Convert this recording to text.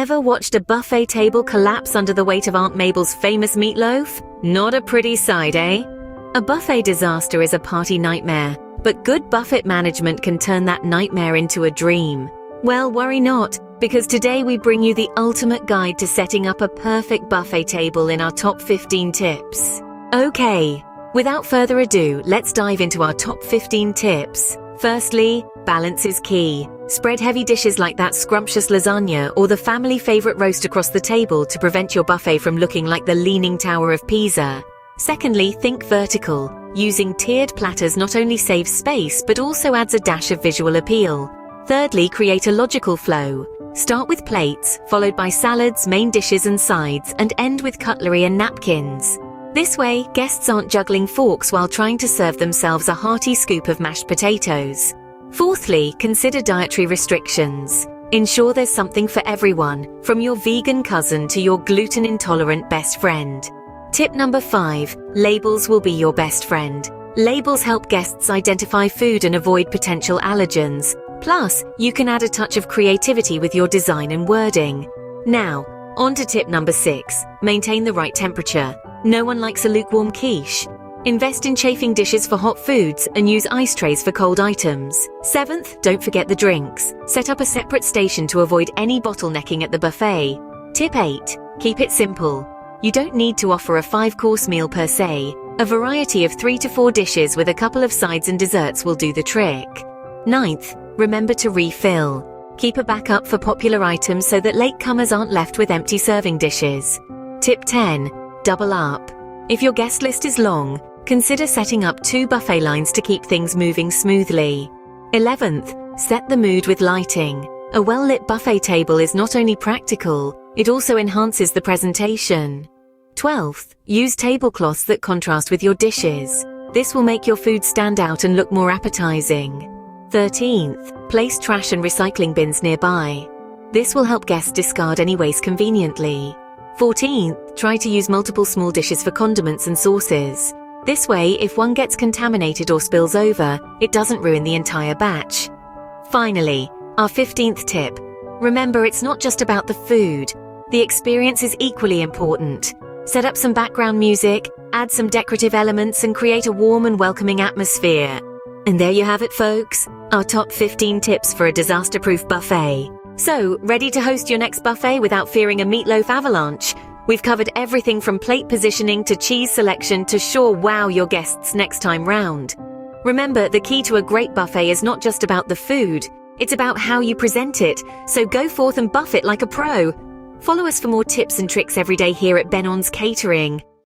Ever watched a buffet table collapse under the weight of Aunt Mabel's famous meatloaf? Not a pretty sight, eh? A buffet disaster is a party nightmare, but good buffet management can turn that nightmare into a dream. Well, worry not, because today we bring you the ultimate guide to setting up a perfect buffet table in our top 15 tips. Okay, without further ado, let's dive into our top 15 tips. Firstly, balance is key. Spread heavy dishes like that scrumptious lasagna or the family favorite roast across the table to prevent your buffet from looking like the Leaning Tower of Pisa. Secondly, think vertical. Using tiered platters not only saves space but also adds a dash of visual appeal. Thirdly, create a logical flow. Start with plates, followed by salads, main dishes and sides, and end with cutlery and napkins. This way, guests aren't juggling forks while trying to serve themselves a hearty scoop of mashed potatoes. Fourthly, consider dietary restrictions. Ensure there's something for everyone, from your vegan cousin to your gluten-intolerant best friend. Tip number 5, labels will be your best friend. Labels help guests identify food and avoid potential allergens. Plus, you can add a touch of creativity with your design and wording. Now, on to tip number 6, maintain the right temperature. No one likes a lukewarm quiche. Invest in chafing dishes for hot foods and use ice trays for cold items. 7th, don't forget the drinks. Set up a separate station to avoid any bottlenecking at the buffet. Tip 8, keep it simple. You don't need to offer a 5-course meal per se. A variety of 3 to 4 dishes with a couple of sides and desserts will do the trick. 9th, remember to refill. Keep a backup for popular items so that latecomers aren't left with empty serving dishes. Tip 10, double up. If your guest list is long, consider setting up 2 buffet lines to keep things moving smoothly. 11th, set the mood with lighting. A well-lit buffet table is not only practical, it also enhances the presentation. 12th, use tablecloths that contrast with your dishes. This will make your food stand out and look more appetizing. 13th, place trash and recycling bins nearby. This will help guests discard any waste conveniently. 14th, try to use multiple small dishes for condiments and sauces. This way, if one gets contaminated or spills over, it doesn't ruin the entire batch. Finally, our 15th tip. Remember, it's not just about the food. The experience is equally important. Set up some background music, add some decorative elements, and create a warm and welcoming atmosphere. And there you have it, folks. Our top 15 tips for a disaster-proof buffet. So, ready to host your next buffet without fearing a meatloaf avalanche? We've covered everything from plate positioning to cheese selection to sure wow your guests next time round. Remember, the key to a great buffet is not just about the food, it's about how you present it, so go forth and buff it like a pro. Follow us for more tips and tricks every day here at Benon's Catering.